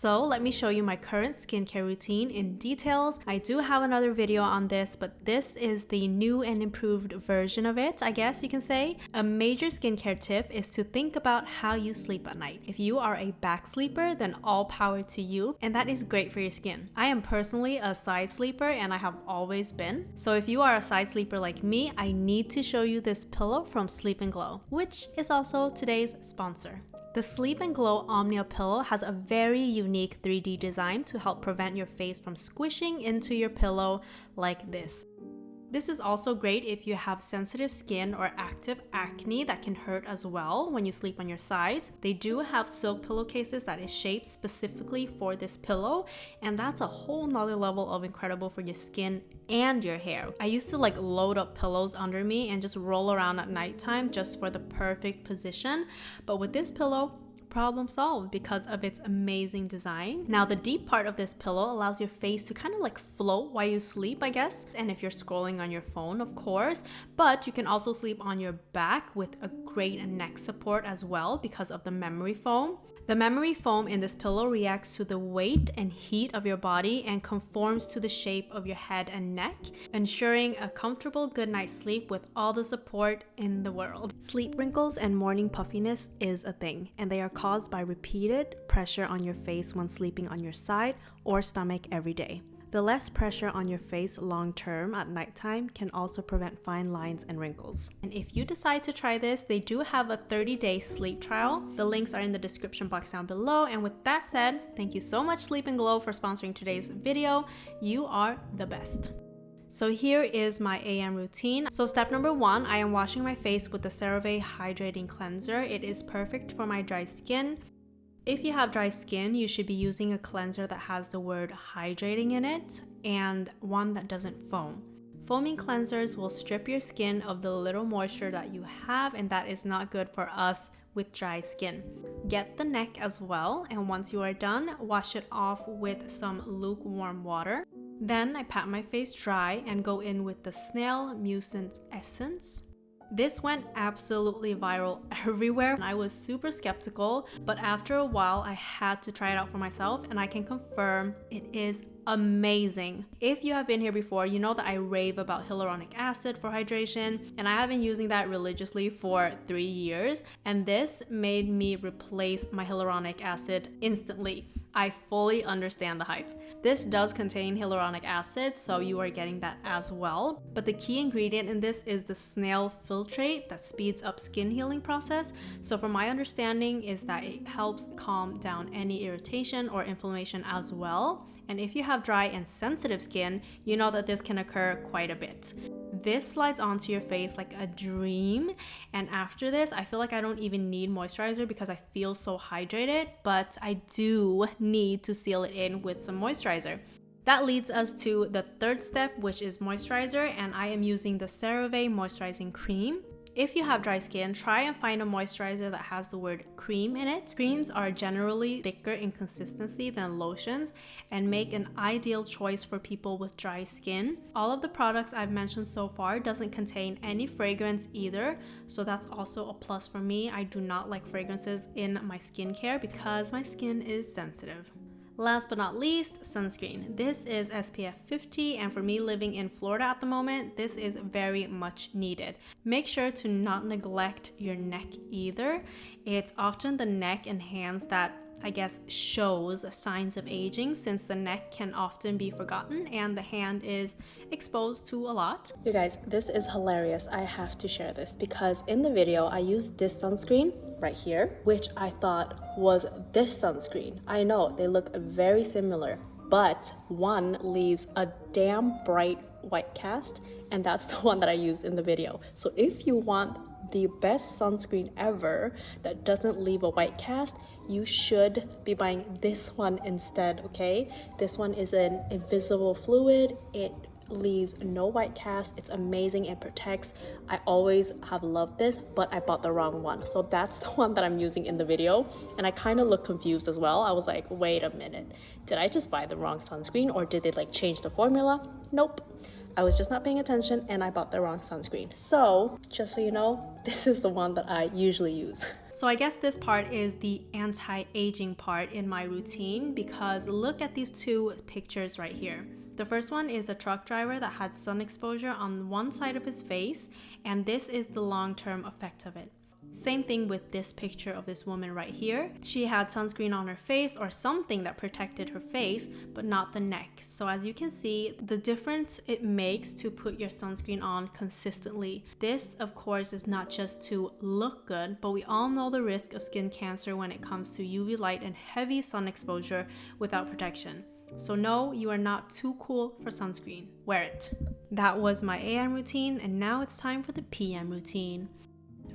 So let me show you my current skincare routine in details. I do have another video on this, but this is the new and improved version of it, I guess you can say. A major skincare tip is to think about how you sleep at night. If you are a back sleeper, then all power to you, and that is great for your skin. I am personally a side sleeper, and I have always been. So if you are a side sleeper like me, I need to show you this pillow from Sleep & Glow, which is also today's sponsor. The Sleep & Glow Omnia pillow has a very unique 3D design to help prevent your face from squishing into your pillow like this. This is also great if you have sensitive skin or active acne that can hurt as well when you sleep on your sides. They do have silk pillowcases that is shaped specifically for this pillow, and that's a whole nother level of incredible for your skin and your hair. I used to load up pillows under me and just roll around at nighttime just for the perfect position, but with this pillow, problem solved because of its amazing design. Now, the deep part of this pillow allows your face to kind of float while you sleep, I guess, and if you're scrolling on your phone, of course, but you can also sleep on your back with a great neck support as well because of the memory foam. The memory foam in this pillow reacts to the weight and heat of your body and conforms to the shape of your head and neck, ensuring a comfortable good night's sleep with all the support in the world. Sleep wrinkles and morning puffiness is a thing, and they are caused by repeated pressure on your face when sleeping on your side or stomach every day. The less pressure on your face long term at nighttime can also prevent fine lines and wrinkles. And if you decide to try this, they do have a 30-day sleep trial. The links are in the description box down below. And with that said, thank you so much Sleep & Glow for sponsoring today's video. You are the best. So here is my AM routine. So step number 1, I am washing my face with the CeraVe Hydrating Cleanser. It is perfect for my dry skin. If you have dry skin, you should be using a cleanser that has the word hydrating in it and one that doesn't foam. Foaming cleansers will strip your skin of the little moisture that you have, and that is not good for us with dry skin. Get the neck as well, and once you are done, wash it off with some lukewarm water. Then I pat my face dry and go in with the Snail Mucin Essence. This went absolutely viral everywhere and I was super skeptical, but after a while I had to try it out for myself and I can confirm it is amazing. If you have been here before, you know that I rave about hyaluronic acid for hydration, and I have been using that religiously for 3 years, and this made me replace my hyaluronic acid instantly. I fully understand the hype. This does contain hyaluronic acid, so you are getting that as well. But the key ingredient in this is the snail filtrate that speeds up skin healing process. So from my understanding is that it helps calm down any irritation or inflammation as well. And if you have dry and sensitive skin, you know that this can occur quite a bit. This slides onto your face like a dream, and after this I feel like I don't even need moisturizer because I feel so hydrated, but I do need to seal it in with some moisturizer. That leads us to the third step, which is moisturizer, and I am using the CeraVe Moisturizing Cream. If you have dry skin, try and find a moisturizer that has the word cream in it. Creams are generally thicker in consistency than lotions and make an ideal choice for people with dry skin. All of the products I've mentioned so far doesn't contain any fragrance either, so that's also a plus for me. I do not like fragrances in my skincare because my skin is sensitive. Last but not least, sunscreen. This is SPF 50, and for me living in Florida at the moment, this is very much needed. Make sure to not neglect your neck either. It's often the neck and hands that I guess shows signs of aging, since the neck can often be forgotten and the hand is exposed to a lot. You guys, this is hilarious. I have to share this because in the video I used this sunscreen right here, which I thought was this sunscreen. I know they look very similar, but one leaves a damn bright white cast, and that's the one that I used in the video. So if you want the best sunscreen ever that doesn't leave a white cast, you should be buying this one instead, okay? This one is an invisible fluid. It leaves no white cast. It's amazing. It protects. I always have loved this, but I bought the wrong one. So that's the one that I'm using in the video. And I kind of look confused as well. I was like, wait a minute. Did I just buy the wrong sunscreen, or did they change the formula? Nope. I was just not paying attention and I bought the wrong sunscreen. So just so you know, this is the one that I usually use. So I guess this part is the anti-aging part in my routine, because look at these two pictures right here. The first one is a truck driver that had sun exposure on one side of his face, and this is the long-term effect of it. Same thing with this picture of this woman right here. She had sunscreen on her face or something that protected her face, but not the neck. So as you can see, the difference it makes to put your sunscreen on consistently. This, of course, is not just to look good, but we all know the risk of skin cancer when it comes to UV light and heavy sun exposure without protection. So no, you are not too cool for sunscreen. Wear it. That was my AM routine, and now it's time for the PM routine.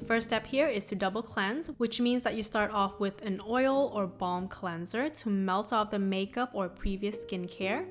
First step here is to double cleanse, which means that you start off with an oil or balm cleanser to melt off the makeup or previous skincare.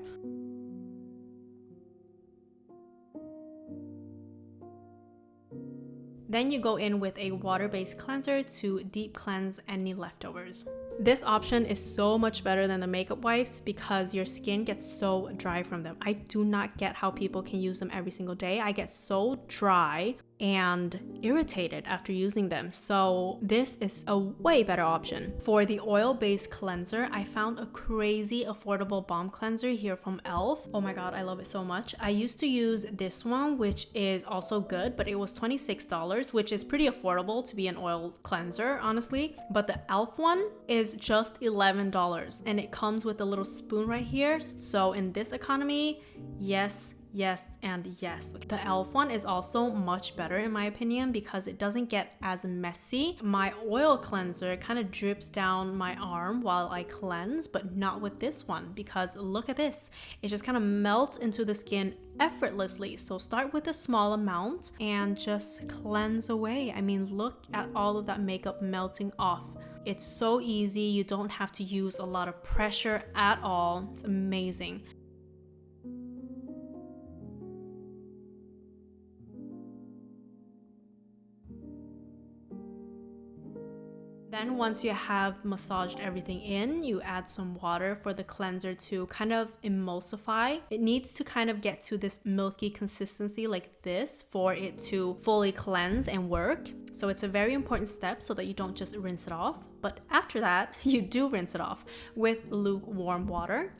Then you go in with a water-based cleanser to deep cleanse any leftovers. This option is so much better than the makeup wipes because your skin gets so dry from them. I do not get how people can use them every single day. I get so dry and irritated after using them. So this is a way better option. For the oil-based cleanser, I found a crazy affordable balm cleanser here from e.l.f. Oh my god, I love it so much. I used to use this one, which is also good, but it was $26, which is pretty affordable to be an oil cleanser, honestly. But the e.l.f. one is just $11, and it comes with a little spoon right here. So in this economy, yes, and yes. The e.l.f. one is also much better in my opinion because it doesn't get as messy. My oil cleanser kind of drips down my arm while I cleanse, but not with this one because look at this. It just kind of melts into the skin effortlessly. So start with a small amount and just cleanse away. I mean, look at all of that makeup melting off. It's so easy. You don't have to use a lot of pressure at all. It's amazing. Then once you have massaged everything in, you add some water for the cleanser to kind of emulsify. It needs to kind of get to this milky consistency like this for it to fully cleanse and work. So it's a very important step so that you don't just rinse it off. But after that, you do rinse it off with lukewarm water.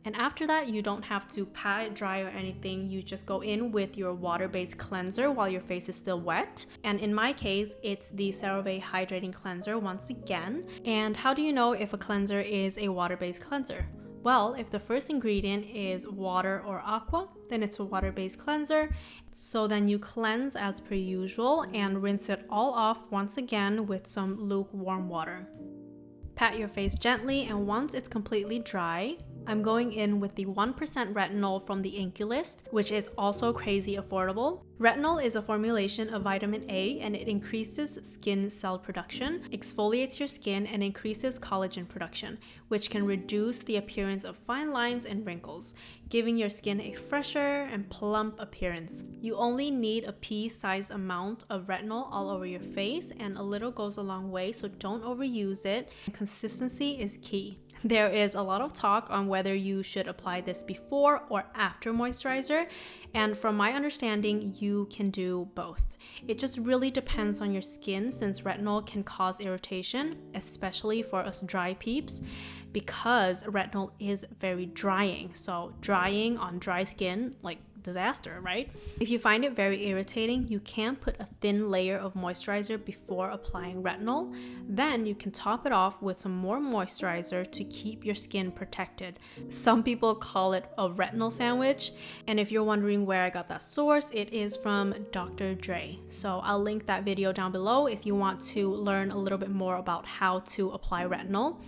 And after that, you don't have to pat it dry or anything. You just go in with your water-based cleanser while your face is still wet. And in my case, it's the CeraVe Hydrating Cleanser once again. And how do you know if a cleanser is a water-based cleanser? Well, if the first ingredient is water or aqua, then it's a water-based cleanser. So then you cleanse as per usual and rinse it all off once again with some lukewarm water. Pat your face gently, and once it's completely dry, I'm going in with the 1% retinol from the Inkey List, which is also crazy affordable. Retinol is a formulation of vitamin A, and it increases skin cell production, exfoliates your skin, and increases collagen production, which can reduce the appearance of fine lines and wrinkles, giving your skin a fresher and plump appearance. You only need a pea-sized amount of retinol all over your face, and a little goes a long way, so don't overuse it. Consistency is key. There is a lot of talk on whether you should apply this before or after moisturizer, and from my understanding, you can do both. It just really depends on your skin, since retinol can cause irritation, especially for us dry peeps, because retinol is very drying. So drying on dry skin, like disaster, right? If you find it very irritating, you can put a thin layer of moisturizer before applying retinol. Then you can top it off with some more moisturizer to keep your skin protected. Some people call it a retinol sandwich, and if you're wondering where I got that source, it is from Dr. Dray. So I'll link that video down below if you want to learn a little bit more about how to apply retinol.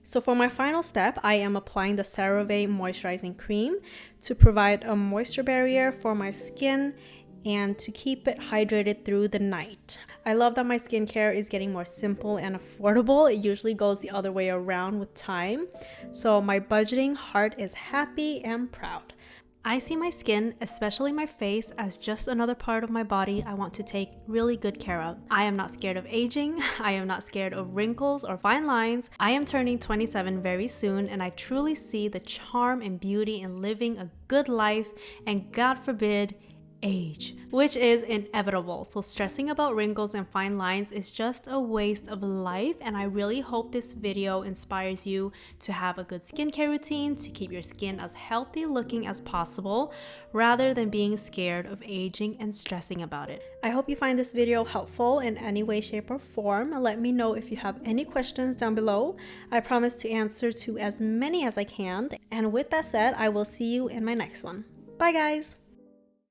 So for my final step, I am applying the CeraVe Moisturizing Cream to provide a moisture barrier for my skin and to keep it hydrated through the night. I love that my skincare is getting more simple and affordable. It usually goes the other way around with time. So my budgeting heart is happy and proud. I see my skin, especially my face, as just another part of my body I want to take really good care of. I am not scared of aging, I am not scared of wrinkles or fine lines. I am turning 27 very soon, and I truly see the charm and beauty in living a good life and, God forbid, age, which is inevitable. So stressing about wrinkles and fine lines is just a waste of life, and I really hope this video inspires you to have a good skincare routine to keep your skin as healthy looking as possible rather than being scared of aging and stressing about it. I hope you find this video helpful in any way, shape, or form. Let me know if you have any questions down below. I promise to answer to as many as I can. And with that said, I will see you in my next one. Bye guys!